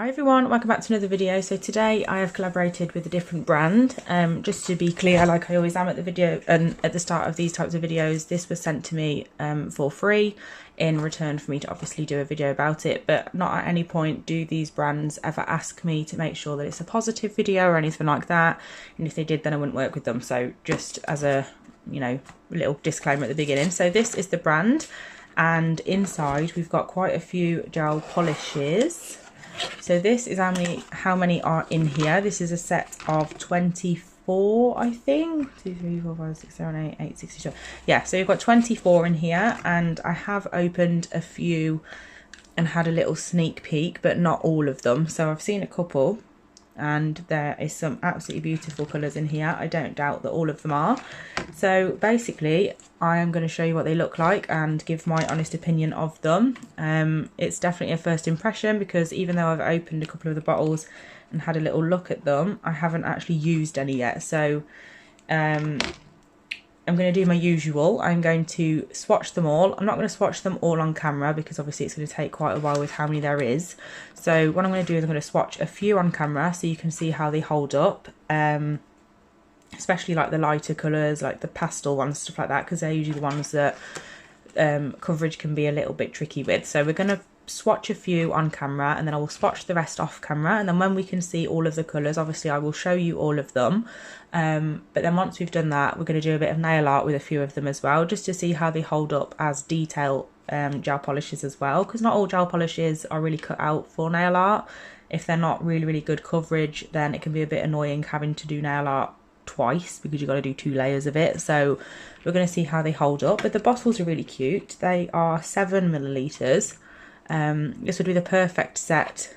Hi everyone, welcome back to another video. So today I have collaborated with a different brand. Just to be clear, like I always am at the video and at the start of these types of videos, this was sent to me for free in return for me to obviously do a video about it, but not at any point do these brands ever ask me to make sure that it's a positive video or anything like that, and if they did then I wouldn't work with them. So just as a, you know, little disclaimer at the beginning. So this is the brand, and inside we've got quite a few gel polishes. So this is how many are in here. This is a set of 24, I think. 2, 3, 4, 5, 6, 7, 8, 8, 62. Yeah, so you've got 24 in here, and I have opened a few and had a little sneak peek, but not all of them. So I've seen a couple, and there is some absolutely beautiful colours in here. I don't doubt that all of them are. So basically I am going to show you what they look like and give my honest opinion of them. It's definitely a first impression, because even though I've opened a couple of the bottles and had a little look at them, I haven't actually used any yet. So I'm going to do my usual. I'm going to swatch them all. I'm not going to swatch them all on camera because obviously it's going to take quite a while with how many there is. So what I'm going to do is I'm going to swatch a few on camera so you can see how they hold up. Especially like the lighter colours, like the pastel ones, stuff like that, because they're usually the ones that coverage can be a little bit tricky with. So we're going to swatch a few on camera, and then I will swatch the rest off camera, and then when we can see all of the colours, obviously I will show you all of them. But then once we've done that, we're going to do a bit of nail art with a few of them as well, just to see how they hold up as detail gel polishes as well, because not all gel polishes are really cut out for nail art. If they're not really good coverage, then it can be a bit annoying having to do nail art twice, because you've got to do 2 layers of it. So we're going to see how they hold up. But the bottles are really cute. They are 7 millilitres. This would be the perfect set,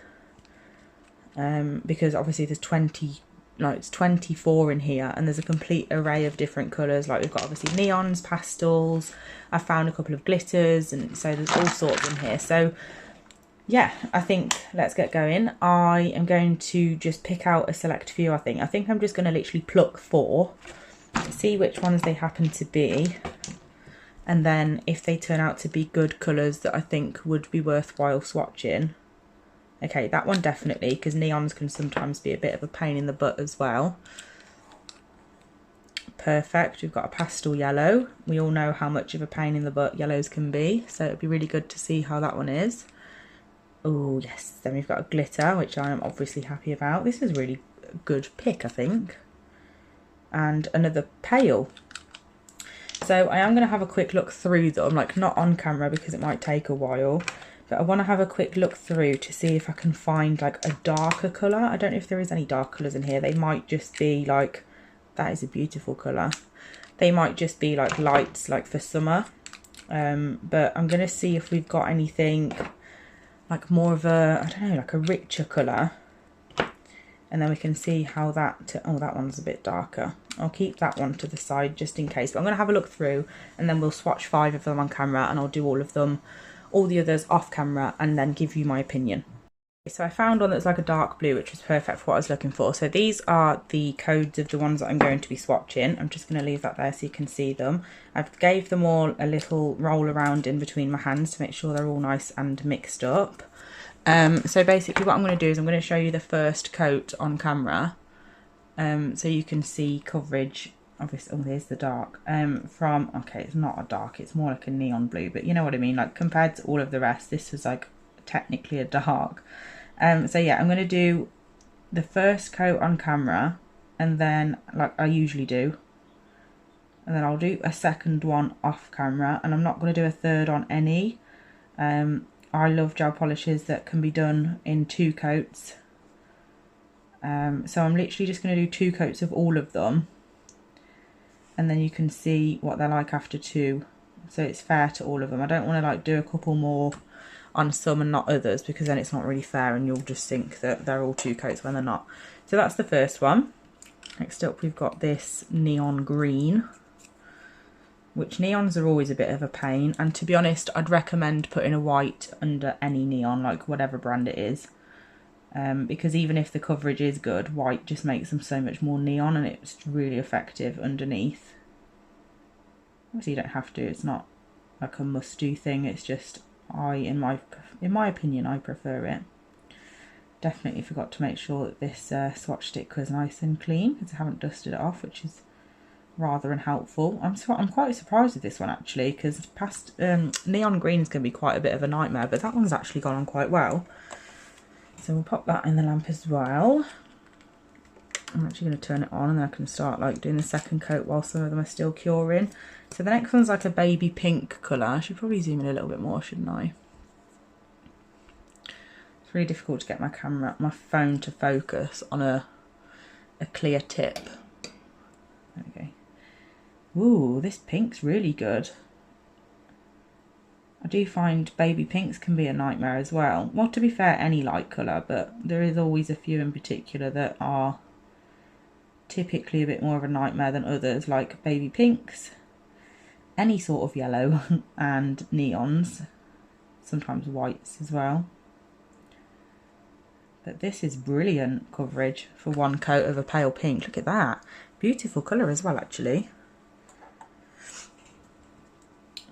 because obviously there's 24 in here, and there's a complete array of different colours. Like we've got obviously neons, pastels, I found a couple of glitters, and so there's all sorts in here. So yeah, I think let's get going. I am going to just pick out a select few. I think I'm just going to literally pluck 4, see which ones they happen to be, and then if they turn out to be good colours that I think would be worthwhile swatching. Okay, that one definitely, because neons can sometimes be a bit of a pain in the butt as well. Perfect. We've got a pastel yellow. We all know how much of a pain in the butt yellows can be, so it'd be really good to see how that one is. Oh yes, then we've got a glitter, which I am obviously happy about. This is a really good pick, I think. And another pale. So I am going to have a quick look through them, like not on camera because it might take a while, but I want to have a quick look through to see if I can find like a darker colour. I don't know if there is any dark colours in here. They might just be like, that is a beautiful colour. They might just be like lights, like for summer. But I'm going to see if we've got anything like more of a, I don't know, like a richer colour, and then we can see how that, oh, that one's a bit darker. I'll keep that one to the side just in case, but I'm going to have a look through, and then we'll swatch 5 of them on camera, and I'll do all of them, all the others off camera, and then give you my opinion. So I found one that's like a dark blue, which was perfect for what I was looking for. So these are the codes of the ones that I'm going to be swatching. I'm just going to leave that there so you can see them. I've gave them all a little roll around in between my hands to make sure they're all nice and mixed up. So basically what I'm going to do is I'm going to show you the first coat on camera, so you can see coverage. Obviously, oh, here's the dark, from, okay, it's not a dark, it's more like a neon blue, but you know what I mean, like compared to all of the rest, this was like technically a dark. So yeah, I'm going to do the first coat on camera, and then like I usually do, and then I'll do a second one off camera, and I'm not going to do a third on any. I love gel polishes that can be done in 2 coats. So I'm literally just going to do 2 coats of all of them, and then you can see what they're like after 2, so it's fair to all of them. I don't want to like do a couple more on some and not others, because then it's not really fair and you'll just think that they're all 2 coats when they're not. So that's the first one. Next up we've got this neon green, which neons are always a bit of a pain, and to be honest I'd recommend putting a white under any neon, like whatever brand it is, because even if the coverage is good, white just makes them so much more neon, and it's really effective underneath. Obviously you don't have to, it's not like a must do thing, it's just in my opinion I prefer it. Definitely forgot to make sure that this swatch stick was nice and clean, because I haven't dusted it off, which is rather unhelpful. I'm quite surprised with this one actually, because past neon greens can be quite a bit of a nightmare, but that one's actually gone on quite well. So we'll pop that in the lamp as well. I'm actually going to turn it on, and then I can start like doing the second coat while some of them are still curing. So the next one's like a baby pink colour. I should probably zoom in a little bit more, shouldn't I? It's really difficult to get my phone to focus on a clear tip. There we go. Ooh, this pink's really good. I do find baby pinks can be a nightmare as well. Well, to be fair, any light colour, but there is always a few in particular that are typically a bit more of a nightmare than others, like baby pinks, any sort of yellow, and neons, sometimes whites as well. But this is brilliant coverage for one coat of a pale pink. Look at that. Beautiful colour as well, actually.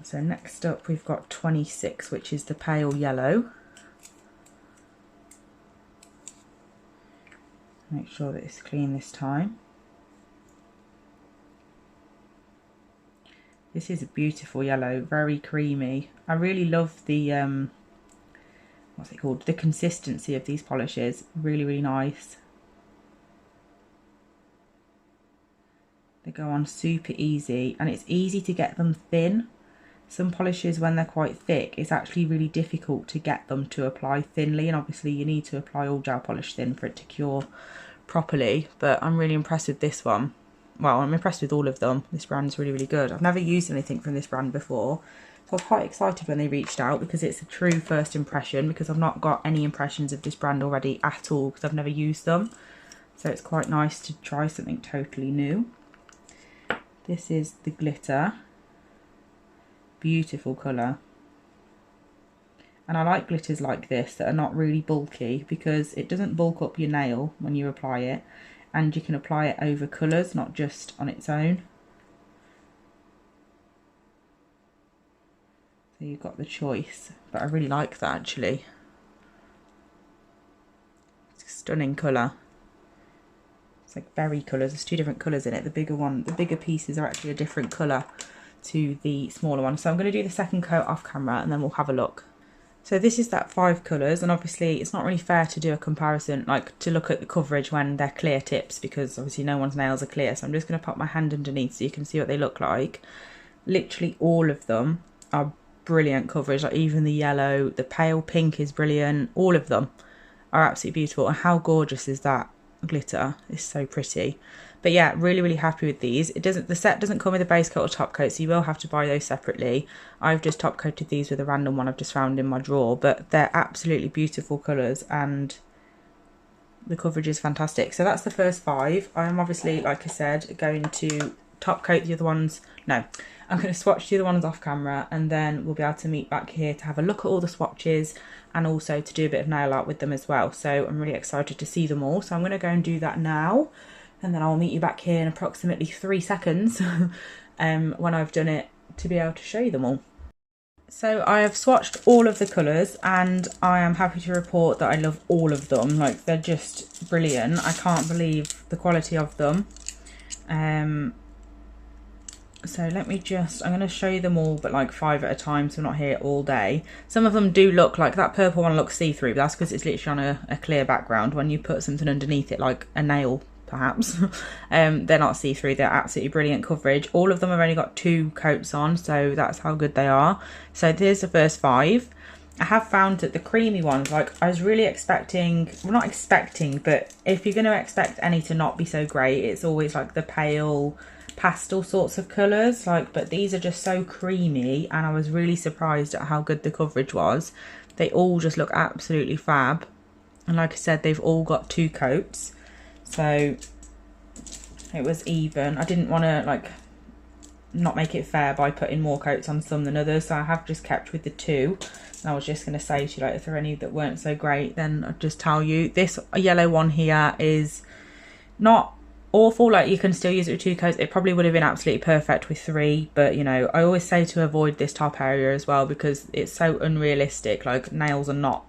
So next up we've got 26, which is the pale yellow. Make sure that it's clean this time. This is a beautiful yellow, very creamy. I really love the what's it called? The consistency of these polishes. Really, really nice. They go on super easy, and it's easy to get them thin. Some polishes, when they're quite thick, it's actually really difficult to get them to apply thinly, and obviously you need to apply all gel polish thin for it to cure properly. But I'm really impressed with this one. Well, I'm impressed with all of them. This brand's really, really good. I've never used anything from this brand before, so I was quite excited when they reached out, because it's a true first impression, because I've not got any impressions of this brand already at all, because I've never used them. So it's quite nice to try something totally new. This is the glitter. Beautiful colour. And I like glitters like this that are not really bulky, because it doesn't bulk up your nail when you apply it, and you can apply it over colours, not just on its own. So you've got the choice, but I really like that actually. It's a stunning colour. It's like berry colours. There's two different colours in it. The bigger pieces are actually a different colour to the smaller one. So I'm going to do the second coat off camera, and then we'll have a look. So this is that 5 colours, and obviously it's not really fair to do a comparison, like to look at the coverage when they're clear tips, because obviously no one's nails are clear. So I'm just going to pop my hand underneath so you can see what they look like. Literally all of them are brilliant coverage, like even the yellow, the pale pink is brilliant. All of them are absolutely beautiful. And how gorgeous is that glitter? It's so pretty. But yeah, really, really happy with these. The set doesn't come with a base coat or top coat, so you will have to buy those separately. I've just top coated these with a random one I've just found in my drawer, but they're absolutely beautiful colours, and the coverage is fantastic. So that's the first 5. I am obviously, like I said, going to top coat the other ones. No, I'm going to swatch the other ones off camera, and then we'll be able to meet back here to have a look at all the swatches, and also to do a bit of nail art with them as well. So I'm really excited to see them all. So I'm going to go and do that now, and then I'll meet you back here in approximately 3 seconds when I've done it, to be able to show you them all. So I have swatched all of the colours, and I am happy to report that I love all of them. Like, they're just brilliant. I can't believe the quality of them. So let me just, I'm going to show you them all, but like 5 at a time, so I'm not here all day. Some of them do look like, that purple one looks see-through, but that's because it's literally on a clear background. When you put something underneath it, like a nail perhaps, they're not see-through. They're absolutely brilliant coverage. All of them have only got 2 coats on, so that's how good they are. So here's the first 5. I have found that the creamy ones, like I was really expecting, well not expecting, but if you're going to expect any to not be so great, it's always like the pale pastel sorts of colours, like, but these are just so creamy, and I was really surprised at how good the coverage was. They all just look absolutely fab, and like I said, they've all got 2 coats, so it was even. I didn't want to like not make it fair by putting more coats on some than others, so I have just kept with the 2. And I was just going to say to you, like, if there are any that weren't so great, then I'd just tell you. This yellow one here is not awful. Like, you can still use it with 2 coats. It probably would have been absolutely perfect with 3, but you know, I always say to avoid this top area as well, because it's so unrealistic. Like, nails are not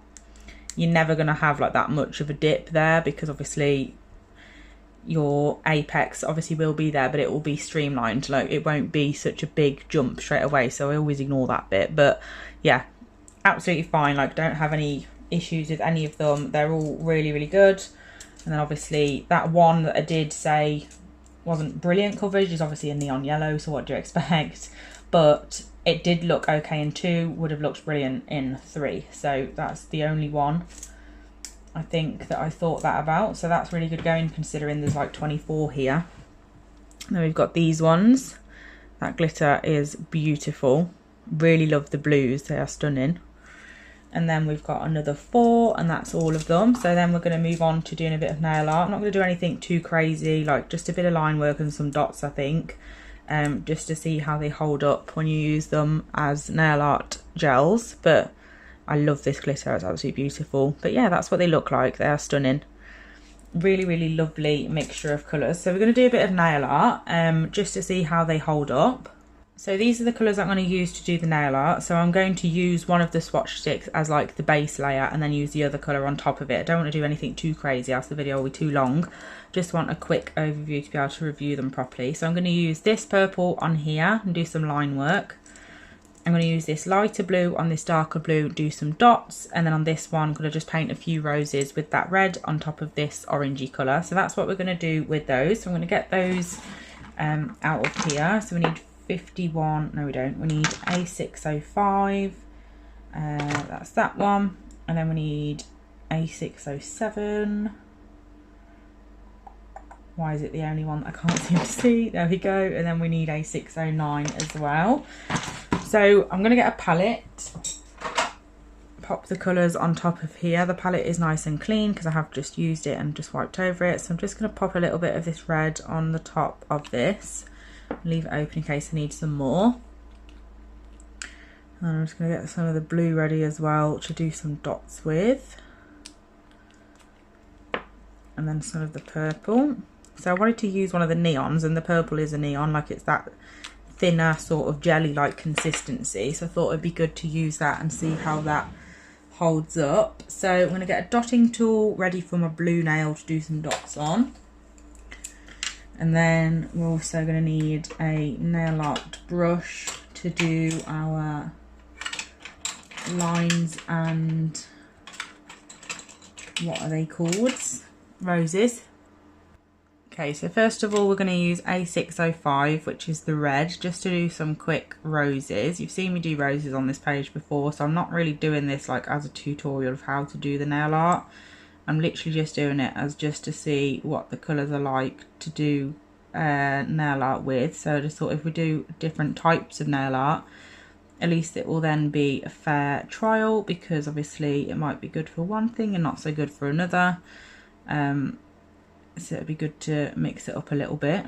you're never going to have like that much of a dip there, because obviously your apex obviously will be there, but it will be streamlined. Like, it won't be such a big jump straight away, so I always ignore that bit. But yeah, absolutely fine. Like, don't have any issues with any of them. They're all really, really good. And then obviously that one that I did say wasn't brilliant coverage is obviously a neon yellow, so what do you expect? But it did look okay in 2, would have looked brilliant in 3. So that's the only one I think that I thought that about. So that's really good going, considering there's like 24 here. Then we've got these ones. That glitter is beautiful. Really love the blues, they are stunning. And then we've got another 4, and that's all of them. So then we're going to move on to doing a bit of nail art. I'm not going to do anything too crazy, like just a bit of line work and some dots, I think. Just to see how they hold up when you use them as nail art gels. But I love this glitter, it's absolutely beautiful. But yeah, that's what they look like. They are stunning. Really, really lovely mixture of colours. So we're going to do a bit of nail art just to see how they hold up. So these are the colours I'm going to use to do the nail art. So I'm going to use one of the swatch sticks as like the base layer, and then use the other colour on top of it. I don't want to do anything too crazy, else the video will be too long. Just want a quick overview to be able to review them properly. So I'm going to use this purple on here and do some line work. I'm going to use this lighter blue on this darker blue, do some dots, and then on this one I'm going to just paint a few roses with that red on top of this orangey colour. So that's what we're going to do with those. So I'm going to get those out of here. So we need 51, no we don't, we need A605, that's that one, and then we need A607. Why is it the only one that I can't seem to see? There we go. And then we need A609 as well. So I'm going to get a palette, pop the colours on top of here. The palette is nice and clean because I have just used it and just wiped over it. So I'm just going to pop a little bit of this red on the top of this. Leave it open in case I need some more. And I'm just going to get some of the blue ready as well to do some dots with. And then some of the purple. So I wanted to use one of the neons, and the purple is a neon, like it's that thinner sort of jelly-like consistency. So I thought it'd be good to use that and see how that holds up. So I'm going to get a dotting tool ready for my blue nail to do some dots on. And then we're also going to need a nail art brush to do our lines and what are they called? Roses. Okay, so first of all we're going to use A605, which is the red, just to do some quick roses. You've seen me do roses on this page before, so I'm not really doing this like as a tutorial of how to do the nail art. I'm literally just doing it as just to see what the colours are like to do nail art with. So I just thought if we do different types of nail art, at least it will then be a fair trial, because obviously it might be good for one thing and not so good for another. So it'd be good to mix it up a little bit.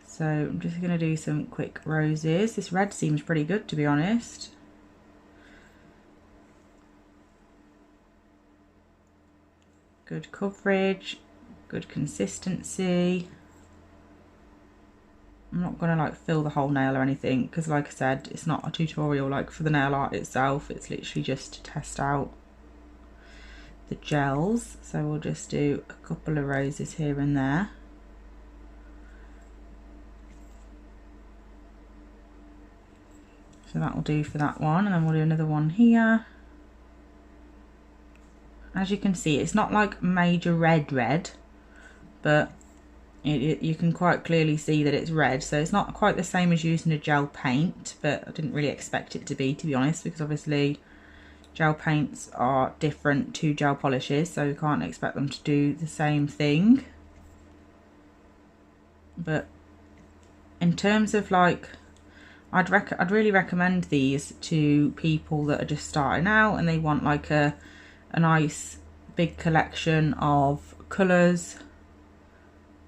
So I'm just going to do some quick roses. This red seems pretty good, to be honest. Good coverage, good consistency. I'm not going to like fill the whole nail or anything, because like I said, it's not a tutorial like for the nail art itself. It's literally just to test out the gels. So we'll just do a couple of roses here and there. So that will do for that one, and then we'll do another one here. As you can see, it's not like major red, but you can quite clearly see that it's red. So it's not quite the same as using a gel paint, but I didn't really expect it to be honest, because obviously gel paints are different to gel polishes, so you can't expect them to do the same thing. But in terms of like, I'd really recommend these to people that are just starting out and they want like a nice big collection of colours,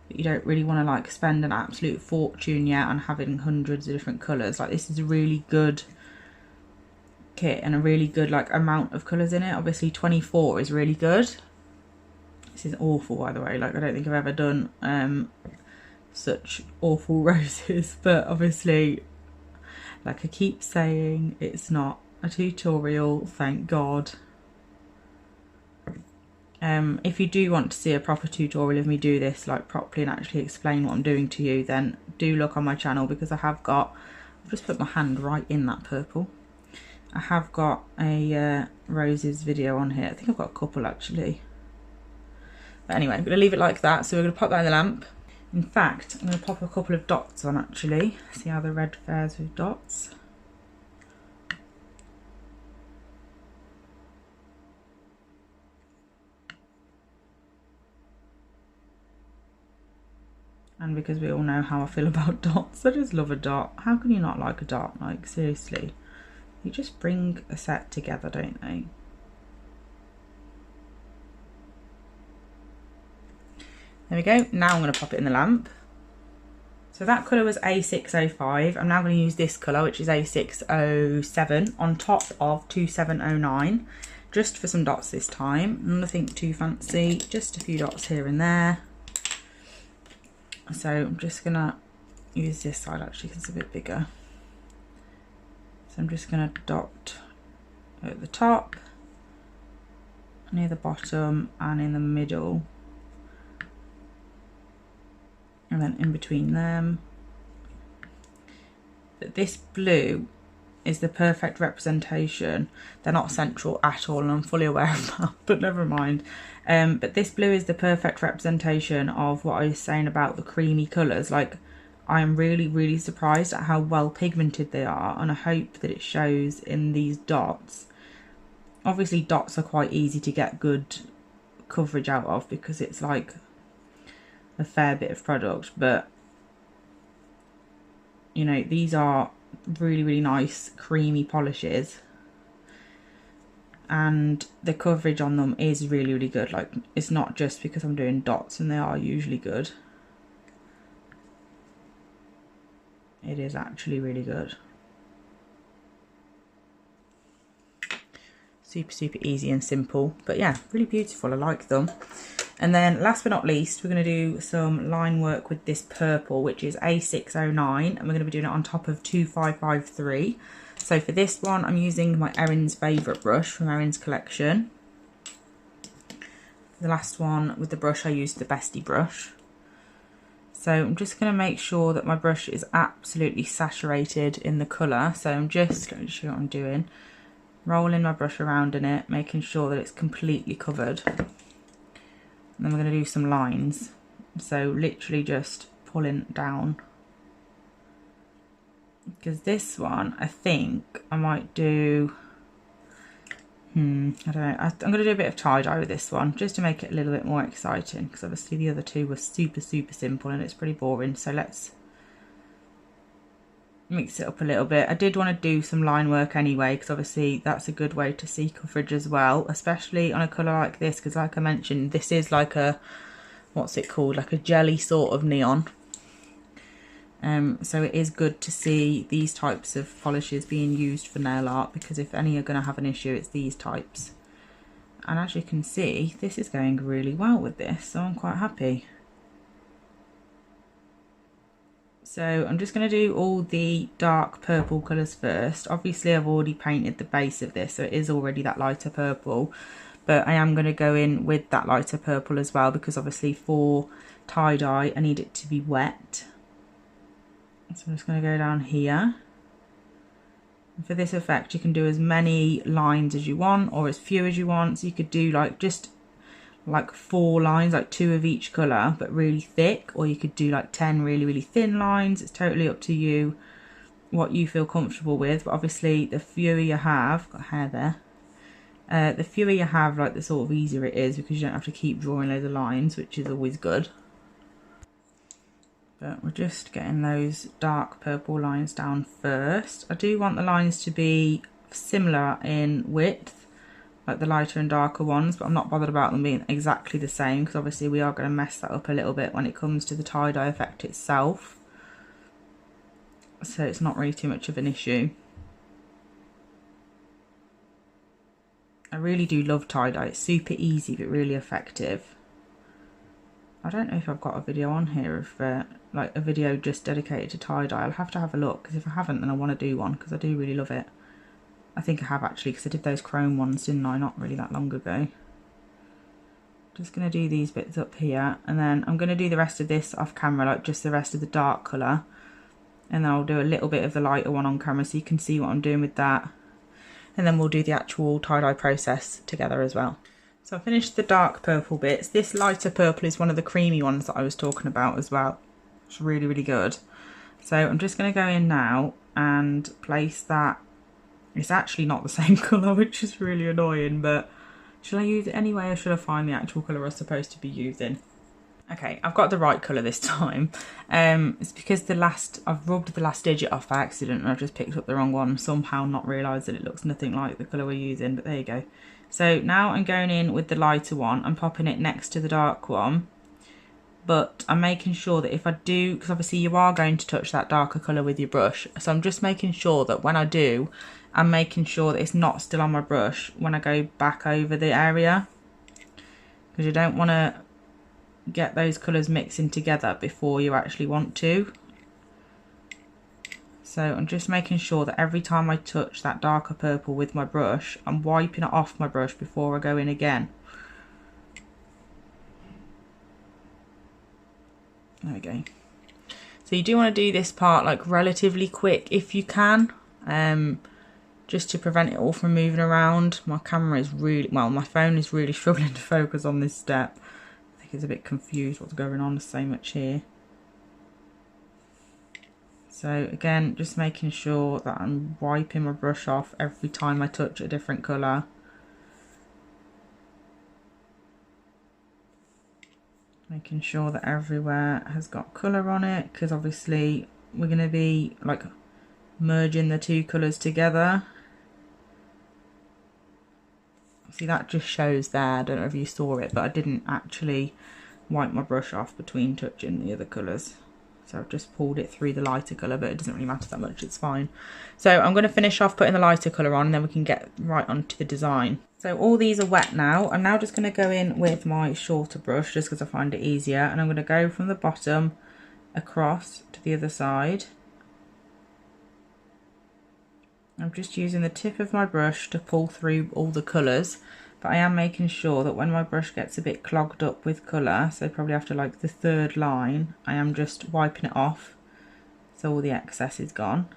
but you don't really want to like spend an absolute fortune yet on having hundreds of different colours. Like, this is a really good kit and a really good like amount of colours in it. Obviously 24 is really good. This is awful, by the way. Like, I don't think I've ever done such awful roses, but obviously, like I keep saying, it's not a tutorial, thank God. If you do want to see a proper tutorial of me do this like properly and actually explain what I'm doing to you, then do look on my channel, because I've just put my hand right in that purple. I have got a roses video on here. I think I've got a couple actually. But anyway, I'm going to leave it like that. So we're going to pop that in the lamp. In fact, I'm going to pop a couple of dots on actually. See how the red fares with dots. And because we all know how I feel about dots, I just love a dot. How can you not like a dot? Like, seriously. You just bring a set together, don't they? There we go. Now I'm going to pop it in the lamp. So that colour was A605. I'm now going to use this colour, which is A607, on top of 2709. Just for some dots this time. Nothing too fancy. Just a few dots here and there. So I'm just going to use this side actually because it's a bit bigger. So I'm just going to dot at the top, near the bottom and in the middle. And then in between them. But this blue is the perfect representation. They're not central at all, and I'm fully aware of that, but never mind. But this blue is the perfect representation of what I was saying about the creamy colours. Like, I am really, really surprised at how well pigmented they are, and I hope that it shows in these dots. Obviously, dots are quite easy to get good coverage out of because it's like a fair bit of product, but you know, these are really, really nice creamy polishes, and the coverage on them is really, really good. Like, it's not just because I'm doing dots, and they are usually good. It is actually really good. Super, super easy and simple, but yeah, really beautiful. I like them. And then last but not least, we're going to do some line work with this purple, which is A609, and we're going to be doing it on top of 2553. So for this one, I'm using my Erin's favourite brush from Erin's collection. The last one with the brush, I used the Bestie brush. So I'm just going to make sure that my brush is absolutely saturated in the colour. So I'm just, let me show you what I'm doing. Rolling my brush around in it, making sure that it's completely covered. And then we're going to do some lines. So literally just pulling down. Because this one, I think I might do, I don't know. I'm going to do a bit of tie-dye with this one, just to make it a little bit more exciting. Because obviously the other two were super, super simple and it's pretty boring. So let's mix it up a little bit. I did want to do some line work anyway, because obviously that's a good way to see coverage as well, especially on a colour like this, because like I mentioned, this is like a, what's it called, like a jelly sort of neon. So it is good to see these types of polishes being used for nail art, because if any are going to have an issue, it's these types. And as you can see, this is going really well with this, so I'm quite happy. So I'm just going to do all the dark purple colours first. Obviously I've already painted the base of this, so it is already that lighter purple. But I am going to go in with that lighter purple as well, because obviously for tie-dye I need it to be wet. So I'm just going to go down here. And for this effect you can do as many lines as you want, or as few as you want. So you could do like just like 4 lines, like 2 of each colour, but really thick, or you could do like 10 really, really thin lines. It's totally up to you what you feel comfortable with, but obviously the fewer you have, got hair there, the fewer you have, like the sort of easier it is, because you don't have to keep drawing loads of lines, which is always good. But we're just getting those dark purple lines down first. I do want the lines to be similar in width, like the lighter and darker ones, but I'm not bothered about them being exactly the same, because obviously we are going to mess that up a little bit when it comes to the tie-dye effect itself. So it's not really too much of an issue. I really do love tie-dye. It's super easy but really effective. I don't know if I've got a video on here of like a video just dedicated to tie-dye. I'll have to have a look, because if I haven't, then I want to do one, because I do really love it. I think I have actually, because I did those chrome ones, didn't I? Not really that long ago. Just going to do these bits up here, and then I'm going to do the rest of this off camera, like just the rest of the dark colour, and then I'll do a little bit of the lighter one on camera so you can see what I'm doing with that, and then we'll do the actual tie-dye process together as well. So I finished the dark purple bits. This lighter purple is one of the creamy ones that I was talking about as well. It's really, really good. So I'm just going to go in now and place that. It's actually not the same colour, which is really annoying, but should I use it anyway, or should I find the actual colour I'm supposed to be using? Okay, I've got the right colour this time. It's because I've rubbed the last digit off by accident and I've just picked up the wrong one, somehow not realised that it looks nothing like the colour we're using, but there you go. So now I'm going in with the lighter one, I'm popping it next to the dark one, but I'm making sure that if I do, because obviously you are going to touch that darker colour with your brush, so I'm just making sure that when I do, I'm making sure that it's not still on my brush when I go back over the area, because you don't want to get those colours mixing together before you actually want to. So I'm just making sure that every time I touch that darker purple with my brush, I'm wiping it off my brush before I go in again. There we go. So you do want to do this part like relatively quick if you can, just to prevent it all from moving around. My camera is really, well, my phone is really struggling to focus on this step. I think it's a bit confused what's going on, there's so much here. So again, just making sure that I'm wiping my brush off every time I touch a different colour. Making sure that everywhere has got colour on it, because obviously we're going to be like merging the two colours together. See, that just shows there, I don't know if you saw it, but I didn't actually wipe my brush off between touching the other colours. So I've just pulled it through the lighter colour, but it doesn't really matter that much, it's fine. So I'm going to finish off putting the lighter colour on, and then we can get right onto the design. So all these are wet now. I'm now just going to go in with my shorter brush, just because I find it easier. And I'm going to go from the bottom across to the other side. I'm just using the tip of my brush to pull through all the colours. But I am making sure that when my brush gets a bit clogged up with colour, so probably after like the third line, I am just wiping it off so all the excess is gone.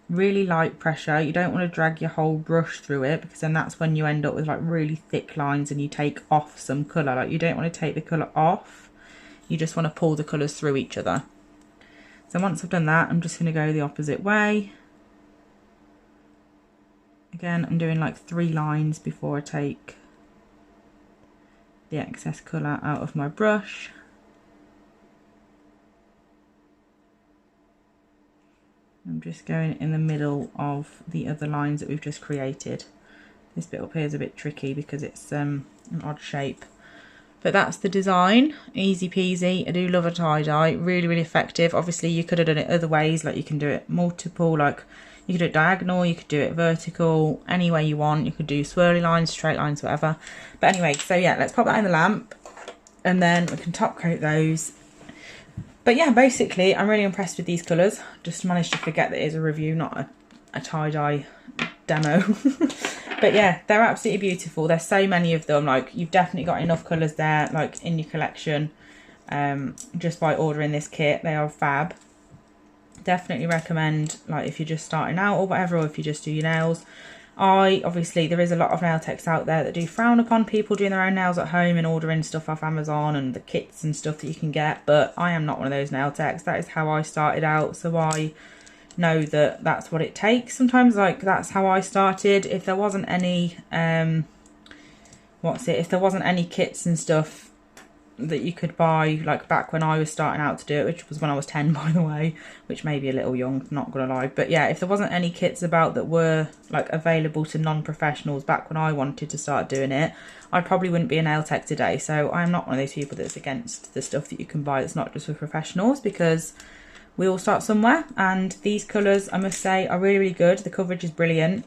Really light pressure, you don't want to drag your whole brush through it, because then that's when you end up with like really thick lines and you take off some colour. Like, you don't want to take the colour off, you just want to pull the colours through each other. So once I've done that, I'm just going to go the opposite way. Again, I'm doing like 3 lines before I take the excess colour out of my brush. I'm just going in the middle of the other lines that we've just created. This bit up here is a bit tricky because it's an odd shape. But that's the design, easy peasy. I do love a tie-dye, really, really effective. Obviously you could have done it other ways, like you can do it multiple, like you could do it diagonal, you could do it vertical, any way you want. You could do swirly lines, straight lines, whatever. But anyway, so yeah, let's pop that in the lamp and then we can top coat those. But yeah, basically I'm really impressed with these colours. Just managed to forget that it is a review, not a tie-dye demo. But yeah, they're absolutely beautiful. There's so many of them. Like, you've definitely got enough colours there, like in your collection, just by ordering this kit. They are fab. Definitely recommend, like, if you're just starting out or whatever, or if you just do your nails. Obviously there is a lot of nail techs out there that do frown upon people doing their own nails at home and ordering stuff off Amazon and the kits and stuff that you can get, but I am not one of those nail techs. That is how I started out, so I know that that's what it takes. Sometimes, like, that's how I started. If there wasn't any if there wasn't any kits and stuff that you could buy, like back when I was starting out to do it, which was when I was 10, by the way, which may be a little young, not gonna lie, but yeah, if there wasn't any kits about that were like available to non-professionals back when I wanted to start doing it, I probably wouldn't be a nail tech today. So I'm not one of those people that's against the stuff that you can buy that's not just for professionals, because we all start somewhere. And these colours, I must say, are really, really good. The coverage is brilliant.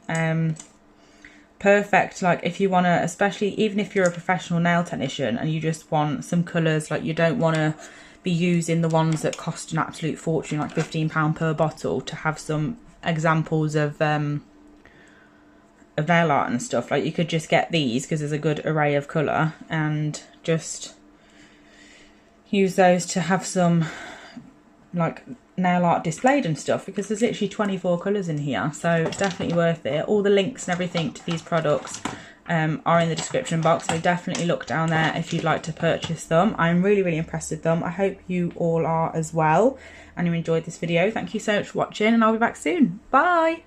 Perfect, like, if you want to, especially even if you're a professional nail technician and you just want some colours, like, you don't want to be using the ones that cost an absolute fortune, like £15 per bottle, to have some examples of of nail art and stuff. Like you could just get these because there's a good array of colour and just use those to have some like nail art displayed and stuff, because there's literally 24 colours in here, so it's definitely worth it. All the links and everything to these products are in the description box, so definitely look down there if you'd like to purchase them. I'm really impressed with them. I hope you all are as well, and you enjoyed this video. Thank you so much for watching, and I'll be back soon. Bye.